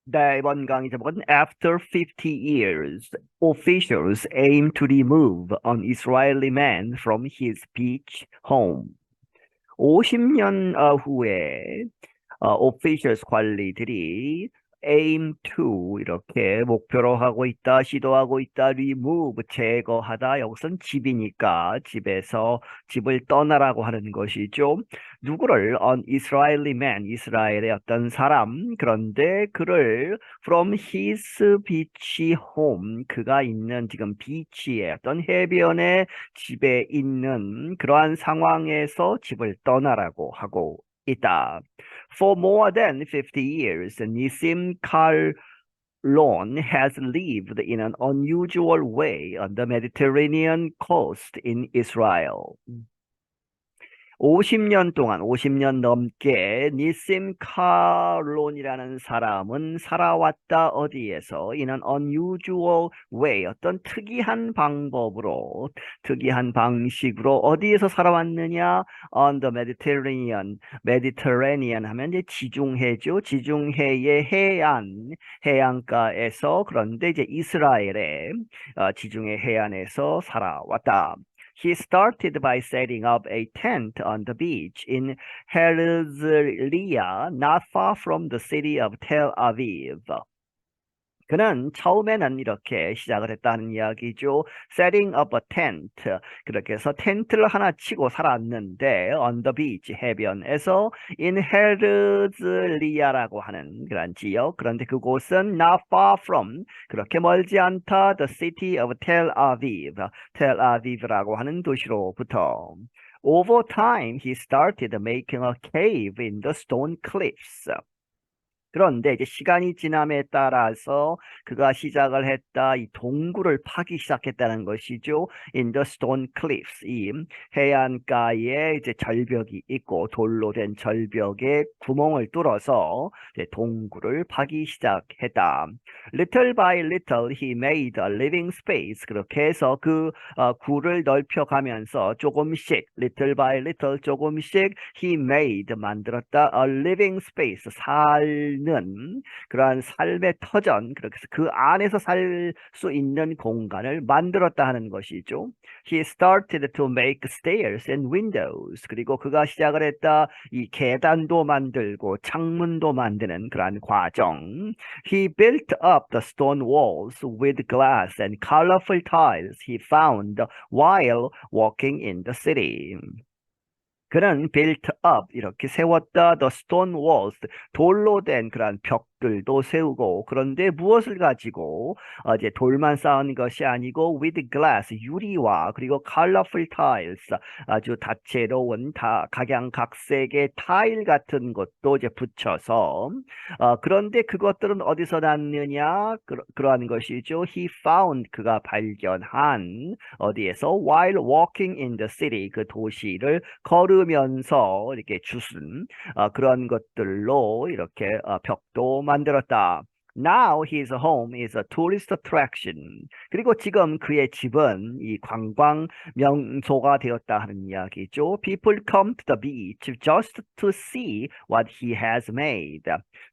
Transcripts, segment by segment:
네, 이번 강의 제목은 After 50 years, officials aim to remove an Israeli man from his beach home. 50년 후에 officials 관리들이 aim to 이렇게 목표로 하고 있다, 시도하고 있다, remove 제거하다. 여기선 집이니까 집을 떠나라고 하는 것이죠. 누구를 an Israeli man 이스라엘의 어떤 사람 그런데 그를 from his beach home 그가 있는 지금 비치의 어떤 해변의 집에 있는 그러한 상황에서 집을 떠나라고 하고 있다. For more than 50 years, Nissim Karlon has lived in an unusual way on the Mediterranean coast in Israel. 50년 동안, 50년 넘게 니심 카론이라는 사람은 살아왔다 어디에서 in an unusual way 어떤 특이한 방법으로 특이한 방식으로 어디에서 살아왔느냐 on the Mediterranean 하면 이제 지중해죠. 지중해의 해안가에서 그런데 이제 이스라엘의 지중해 해안에서 살아왔다. He started by setting up a tent on the beach in Herzliya, not far from the city of Tel Aviv. 그는 처음에는 이렇게 시작을 했다는 이야기죠. Setting up a tent. 그렇게 해서 텐트를 하나 치고 살았는데 on the beach 해변에서 in 헤르즐리아라고 하는 그런 지역. 그런데 그곳은 not far from 그렇게 멀지 않다 the city of Tel Aviv. 텔 아비브라고 하는 도시로부터. Over time, he started making a cave in the stone cliffs. 그런데 이제 시간이 지남에 따라서 그가 시작을 했다 이 동굴을 파기 시작했다는 것이죠. In the stone cliffs 이 해안가에 이제 절벽이 있고 돌로 된 절벽에 구멍을 뚫어서 이제 동굴을 파기 시작했다. Little by little he made a living space 그렇게 해서 그 굴을 넓혀가면서 조금씩 little by little 조금씩 he made 만들었다 a living space 있는 그러한 삶의 터전, 그렇게 해서 그 안에서 살 수 있는 공간을 만들었다 하는 것이죠. He started to make stairs and windows. 그리고 그가 시작을 했다 이 계단도 만들고 창문도 만드는 그러한 과정. He built up the stone walls with glass and colorful tiles he found while walking in the city. 그는 built up 이렇게 세웠다 the stone walls 돌로 된 그러한 벽들도 세우고 그런데 무엇을 가지고 이제 돌만 쌓은 것이 아니고 with glass 유리와 그리고 colorful tiles 아주 다채로운 각양각색의 타일 같은 것도 이제 붙여서 그런데 그것들은 어디서 났느냐 그러한 것이죠. He found 그가 발견한 어디에서 while walking in the city 그 도시를 걸으면서 이렇게 주순 그런 것들로 이렇게 벽도 만들었다. Now his home is a tourist attraction. 그리고 지금 그의 집은 이 관광 명소가 되었다 하는 이야기죠. People come to the beach just to see what he has made.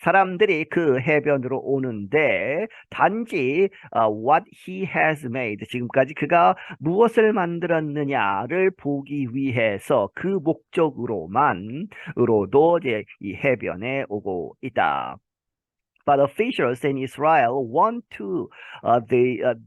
사람들이 그 해변으로 오는데 단지 what he has made 지금까지 그가 무엇을 만들었느냐를 보기 위해서 그 목적으로도 이제 이 해변에 오고 있다. But officials in Israel want the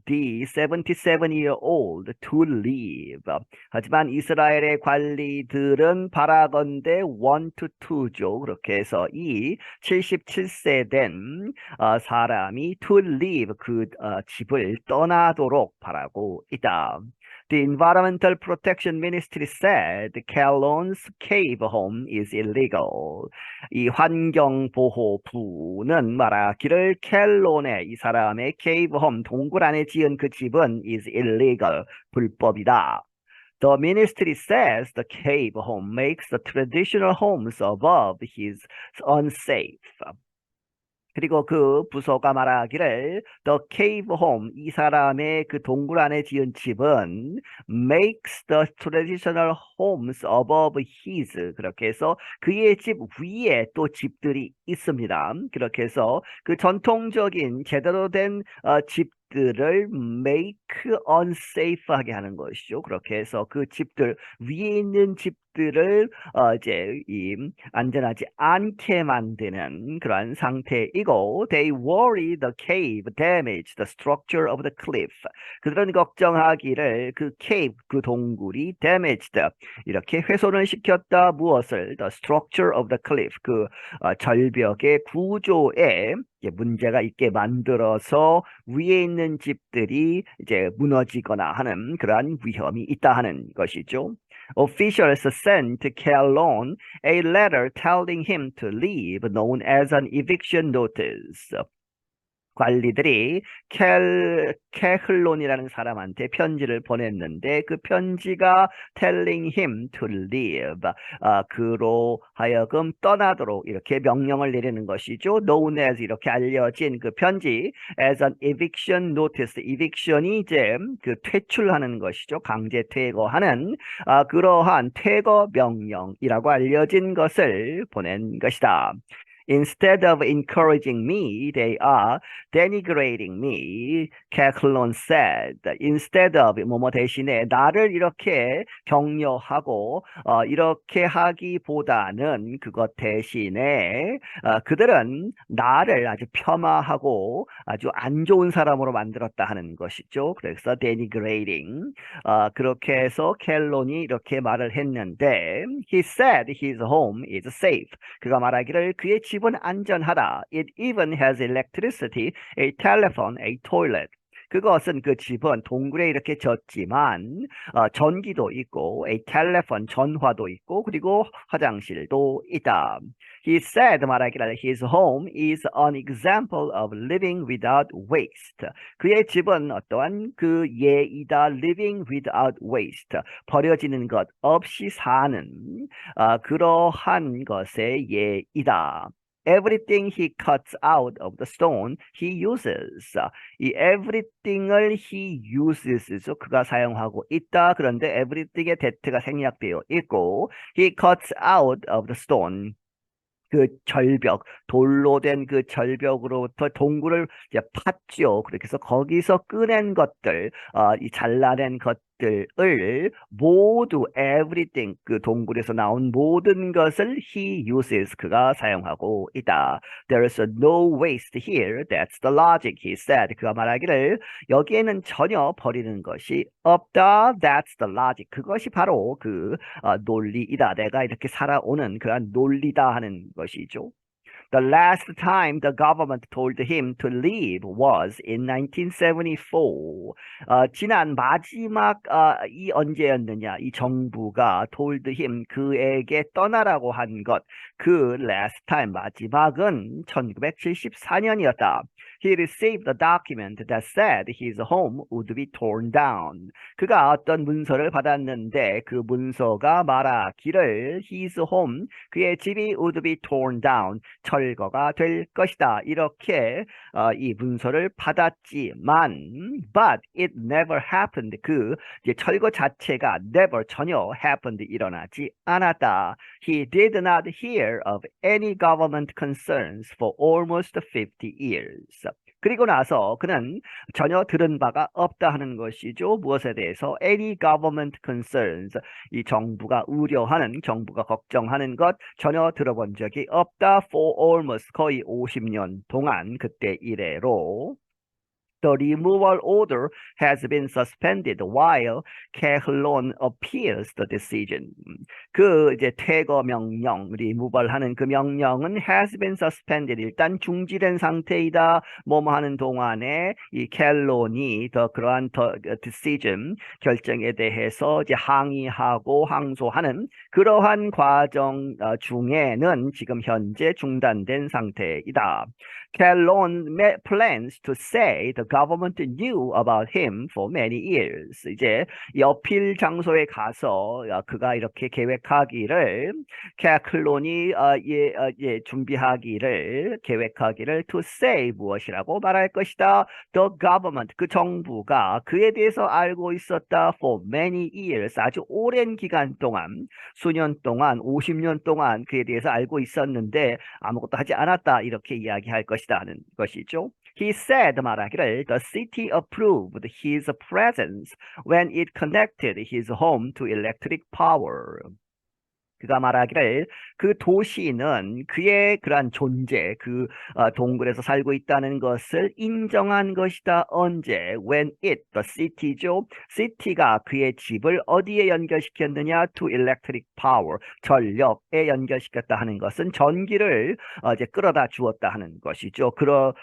77-year-old to leave. 하지만 이스라엘의 관리들은 바라건대 want to죠. 그렇게 해서 이 77세 된 사람이 to leave 그 집을 떠나도록 바라고 있다. The Environmental Protection Ministry said Calon's cave home is illegal. 이 환경보호부는 말하기를 켈론의 이 사람의 cave home 동굴 안에 지은 그 집은 is illegal 불법이다. The ministry says the cave home makes the traditional homes above his unsafe. 그리고 그 부서가 말하기를 The cave home, 이 사람의 그 동굴 안에 지은 집은 makes the traditional homes above his. 그렇게 해서 그의 집 위에 또 집들이 있습니다. 그렇게 해서 그 전통적인 제대로 된 집들을 make unsafe하게 하는 것이죠. 그렇게 해서 그 집들 위에 있는 집들을 이제 이 안전하지 않게 만드는 그러한 상태이고 they worry the cave damage the structure of the cliff. 그들은 걱정하기를 그 cave, 그 동굴이 damaged, 이렇게 훼손을 시켰다. 무엇을? the structure of the cliff, 그 절벽의 구조에 문제가 있게 만들어서 위에 있는 집들이 이제 무너지거나 하는 그러한 위험이 있다 하는 것이죠. Officials sent Calhoun a letter telling him to leave, known as an eviction notice. 관리들이 캐흘론이라는 사람한테 편지를 보냈는데 그 편지가 telling him to leave, 그로 하여금 떠나도록 이렇게 명령을 내리는 것이죠. known as, 이렇게 알려진 그 편지 as an eviction notice, eviction이 이제 그 퇴출하는 것이죠. 강제 퇴거하는 그러한 퇴거 명령이라고 알려진 것을 보낸 것이다. Instead of encouraging me, they are denigrating me, Calhoun said. Instead of 뭐뭐 대신에 나를 이렇게 격려하고 이렇게 하기보다는 그것 대신에 그들은 나를 아주 폄하하고 아주 안 좋은 사람으로 만들었다 하는 것이죠. 그래서 denigrating. 그렇게 해서 켈론이 이렇게 말을 했는데 he said his home is safe. 그가 말하기를 그의 집은 안전하다. It even has electricity, a telephone, a toilet. 그것은 그 집은 동굴에 이렇게 졌지만 전기도 있고 a telephone, 전화도 있고 그리고 화장실도 있다. He said, 말하기를 his home is an example of living without waste. 그의 집은 어떠한 그 예이다. living without waste. 버려지는 것 없이 사는 그러한 것의 예이다. Everything he cuts out of the stone, he uses. 이 everything을 he uses, 그가 사용하고 있다. 그런데 everything의 that가 생략되어 있고, he cuts out of the stone. 그 절벽, 돌로 된 그 절벽으로부터 동굴을 이제 팠죠. 그렇게 해서 거기서 꺼낸 것들, 이 잘라낸 것들을 모두 everything, 그 동굴에서 나온 모든 것을 he uses, 그가 사용하고 있다. There's no waste here. That's the logic, he said. 그가 말하기를 여기에는 전혀 버리는 것이 없다. That's the logic. 그것이 바로 그 논리이다. 내가 이렇게 살아오는 그런 논리다 하는 것이죠. The last time the government told him to leave was in 1974. 지난 마지막 이 언제였느냐? 이 정부가 told him, 그에게 떠나라고 한 것. 그 last time, 마지막은 1974년이었다. He received a document that said his home would be torn down. 그가 어떤 문서를 받았는데 그 문서가 말하기를 his home, 그의 집이 would be torn down, 철거가 될 것이다. 이렇게 이 문서를 받았지만 but it never happened. 그 이제 철거 자체가 never, 전혀 happened, 일어나지 않았다. He did not hear of any government concerns for almost 50 years. 그리고 나서 그는 전혀 들은 바가 없다 하는 것이죠. 무엇에 대해서? Any government concerns. 이 정부가 우려하는, 정부가 걱정하는 것 전혀 들어본 적이 없다. For almost, 거의 50년 동안, 그때 이래로. The removal order has been suspended while Calhoun appeals the decision. 그 이제 퇴거 명령, removal하는 그 명령은 has been suspended, 일단 중지된 상태이다. 뭐뭐 하는 동안에 이 캘론이 그러한 decision, 결정에 대해서 이제 항의하고 항소하는 그러한 과정 중에는 지금 현재 중단된 상태이다. Calhoun plans to say the government knew about him for many years. 이제 이 어필 장소에 가서 그가 이렇게 계획하기를 클론이 준비하기를 계획하기를 to say 무엇이라고 말할 것이다. The government 그 정부가 그에 대해서 알고 있었다 for many years 아주 오랜 기간 동안 수년 동안 50년 동안 그에 대해서 알고 있었는데 아무것도 하지 않았다 이렇게 이야기할 것이다 하는 것이죠. He said 말하기를 the city approved his presence when it connected his home to electric power. 그가 말하기를 그 도시는 그의 그러한 존재, 그 동굴에서 살고 있다는 것을 인정한 것이다. 언제? When it, the city죠. city가 그의 집을 어디에 연결시켰느냐? To electric power, 전력에 연결시켰다 하는 것은 전기를 이제 끌어다 주었다 하는 것이죠. 그럴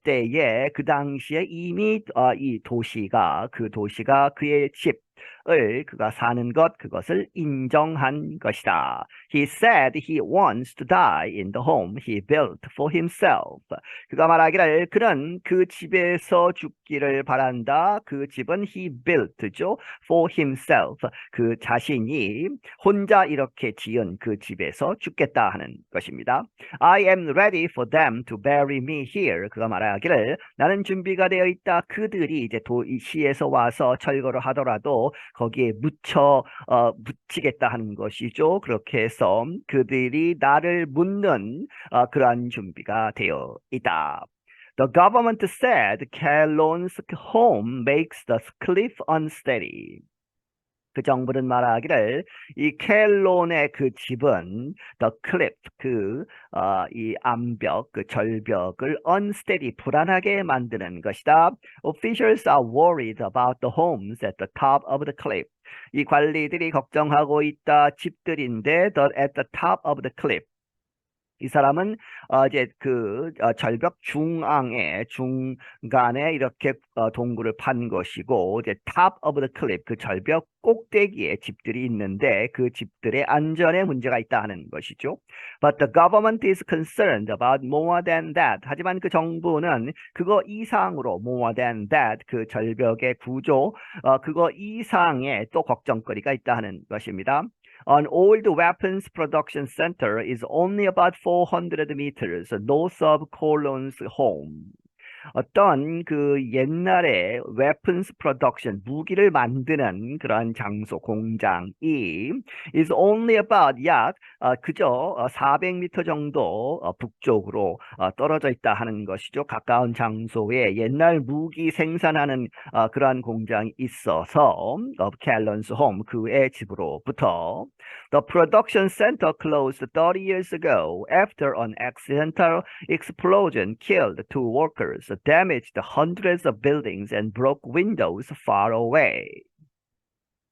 때에 그 당시에 이미 이 도시가 그 도시가 그의 집 을 그가 사는 것 그것을 인정한 것이다. He said he wants to die in the home he built for himself. 그가 말하기를 그는 그 집에서 죽기를 바란다. 그 집은 he built죠. For himself. 그 자신이 혼자 이렇게 지은 그 집에서 죽겠다 하는 것입니다. I am ready for them to bury me here. 그가 말하기를 나는 준비가 되어 있다. 그들이 이제 도시에서 와서 철거를 하더라도 거기에 묻히겠다 하는 것이죠. 그렇게 해서 그들이 나를 묻는 그러한 준비가 되어 있다. The government said Calon's home makes the cliff unsteady. 그 정부는 말하기를 이 켈론의 그 집은 the cliff 이 암벽 그 절벽을 unsteady 불안하게 만드는 것이다. Officials are worried about the homes at the top of the cliff. 이 관리들이 걱정하고 있다. 집들인데 at the top of the cliff. 이 사람은 이제 절벽 중간에 이렇게 동굴을 판 것이고 이제 top of the cliff 그 절벽 꼭대기에 집들이 있는데 그 집들의 안전에 문제가 있다 하는 것이죠. But the government is concerned about more than that. 하지만 그 정부는 그거 이상으로 more than that 그 절벽의 구조 그거 이상의 또 걱정거리가 있다 하는 것입니다. An old weapons production center is only about 400 meters north of Colon's home. 어떤 그 옛날에 weapons production 무기를 만드는 그런 장소 공장이 is only about 약 그저 400m 정도 북쪽으로 떨어져 있다 하는 것이죠. 가까운 장소에 옛날 무기 생산하는 그러한 공장이 있어서 Calon's home 그의 집으로부터 The production center closed 30 years ago after an accidental explosion killed 2 workers. Damaged hundreds of buildings and broke windows far away.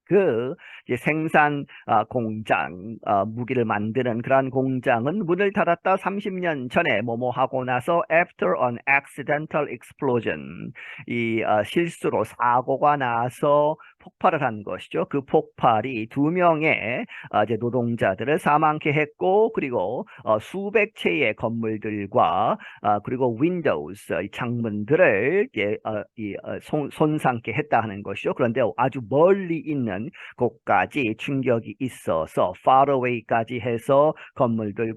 그 이제 생산 공장 무기를 만드는 그러한 공장은 문을 닫았다 30년 전에 뭐뭐 하고 나서 after an accidental explosion 이 실수로 사고가 나서 폭발을 한 것이죠. 그 폭발이 2명의 이제 노동자들을 사망케 했고 그리고 수백 채의 건물들과 그리고 Windows 창문들을 손상케 했다 하는 것이죠. 그런데 아주 멀리 있는 곳까지 충격이 있어서 far away까지 해서 건물들을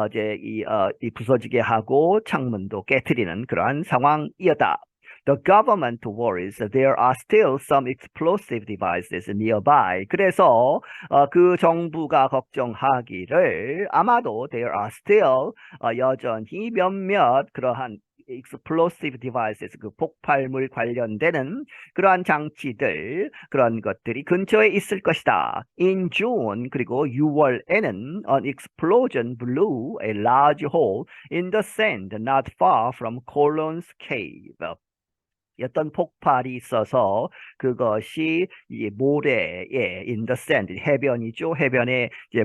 이제 이 부서지게 하고 창문도 깨트리는 그러한 상황이었다. The government worries there are still some explosive devices nearby. 그래서 그 정부가 걱정하기를 아마도 there are still 여전히 몇몇 그러한 explosive devices 그 폭발물 관련되는 그러한 장치들 그런 것들이 근처에 있을 것이다. In June 그리고 6월에는 an explosion blew a large hole in the sand not far from Colon's cave. 어떤 폭발이 있어서 그것이 이 모래에 in the sand 해변이죠. 해변에 이제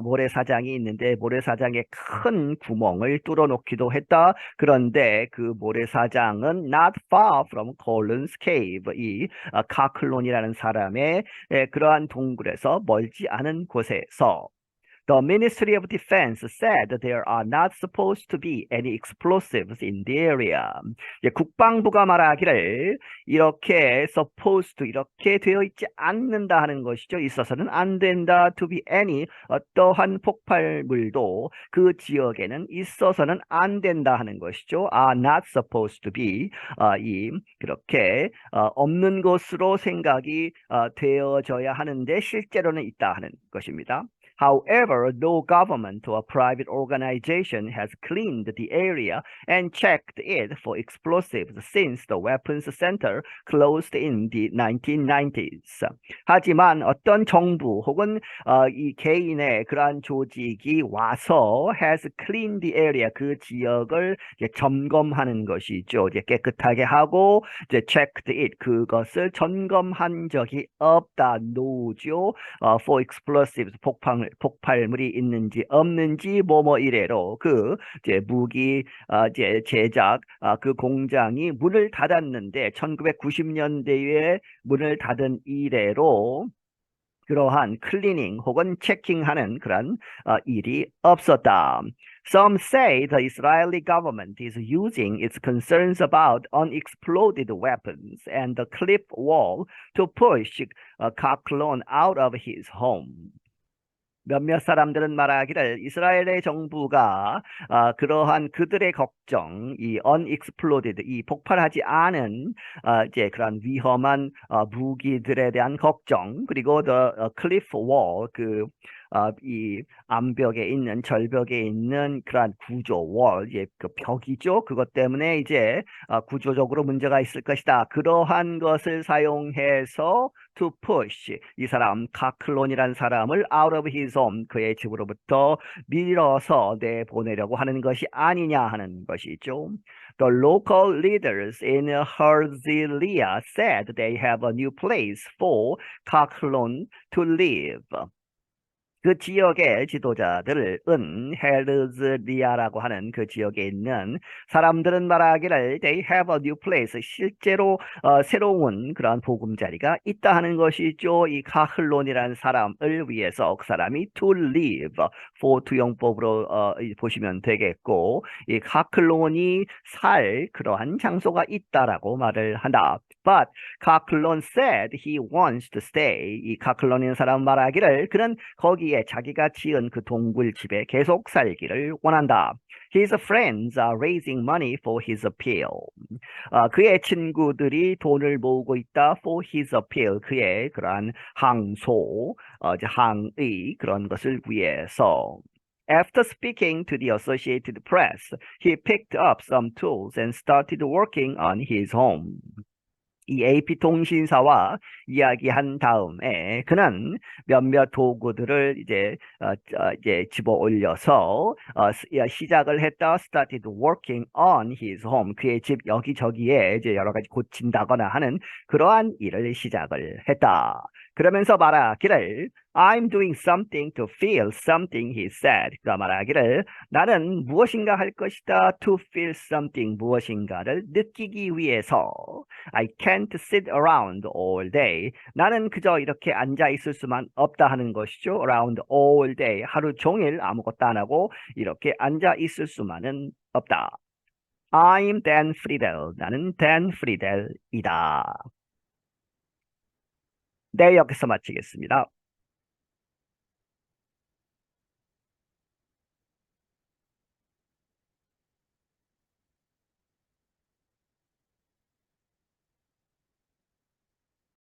모래사장이 있는데 모래사장에 큰 구멍을 뚫어놓기도 했다. 그런데 그 모래사장은 not far from Colon's cave 이 카클론이라는 사람의 그러한 동굴에서 멀지 않은 곳에서 The Ministry of Defense said there are not supposed to be any explosives in the area. 이제 국방부가 말하기를 이렇게 supposed to 이렇게 되어 있지 않는다 하는 것이죠. 있어서는 안 된다. To be any 어떠한 폭발물도 그 지역에는 있어서는 안 된다 하는 것이죠. Are not supposed to be 그렇게 없는 것으로 생각이 되어져야 하는데 실제로는 있다 하는 것입니다. However, no government or private organization has cleaned the area and checked it for explosives since the weapons center closed in the 1990s. 하지만 어떤 정부 혹은 이 개인의 그러한 조직이 와서 has cleaned the area 그 지역을 이제 점검하는 것이죠. 이제 깨끗하게 하고 이제 checked it 그것을 점검한 적이 없다. no죠. For explosives 폭발물이 있는지 없는지 뭐뭐 이래로 그 이제 무기 이제 제작 그 공장이 문을 닫았는데 1990년대에 문을 닫은 이래로 그러한 클리닝 혹은 체킹하는 그런 일이 없었다. Some say the Israeli government is using its concerns about unexploded weapons and the cliff wall to push Kaklon out of his home. 몇몇 사람들은 말하기를 이스라엘의 정부가 그러한 그들의 걱정, 이 unexploded, 이 폭발하지 않은 이제 그런 위험한 무기들에 대한 걱정, 그리고 the cliff wall, 이 암벽에 있는 절벽에 있는 그러한 구조, 월, 예, 그 벽이죠. 그것 때문에 이제 구조적으로 문제가 있을 것이다. 그러한 것을 사용해서 to push 이 사람 카클론이라는 사람을 out of his home 그의 집으로부터 밀어서 내보내려고 하는 것이 아니냐 하는 것이죠. The local leaders in Herzliya said they have a new place for Kaklon to live. 그 지역의 지도자들은 헤르즈리아라고 하는 그 지역에 있는 사람들은 말하기를 they have a new place 실제로 새로운 그런 보금자리가 있다 하는 것이죠. 이 카클론이라는 사람을 위해서 그 사람이 to live for 투영법으로 보시면 되겠고 이 카클론이 살 그러한 장소가 있다라고 말을 한다. But 카클론 said he wants to stay. 이 카클론이라는 사람 말하기를 그는 거기에 자기가 지은 그 동굴집에 계속 살기를 원한다. His friends are raising money for his appeal. 그의 친구들이 돈을 모으고 있다 for his appeal. 그의 그러한 항소, 항의 그런 것을 위해서. After speaking to the Associated Press, he picked up some tools and started working on his home. 이 AP통신사와 이야기한 다음에 그는 몇몇 도구들을 이제 집어 올려서 시작을 했다. Started working on his home. 그의 집 여기저기에 이제 여러 가지 고친다거나 하는 그러한 일을 시작을 했다. 그러면서 말하기를 I'm doing something to feel something, he said. 그가 말하기를 나는 무엇인가 할 것이다. To feel something, 무엇인가를 느끼기 위해서. I can't sit around all day. 나는 그저 이렇게 앉아 있을 수만 없다 하는 것이죠. Around all day. 하루 종일 아무것도 안 하고 이렇게 앉아 있을 수만은 없다. I'm Dan Friedel. 나는 Dan Friedel이다. 네, 여기서 마치겠습니다.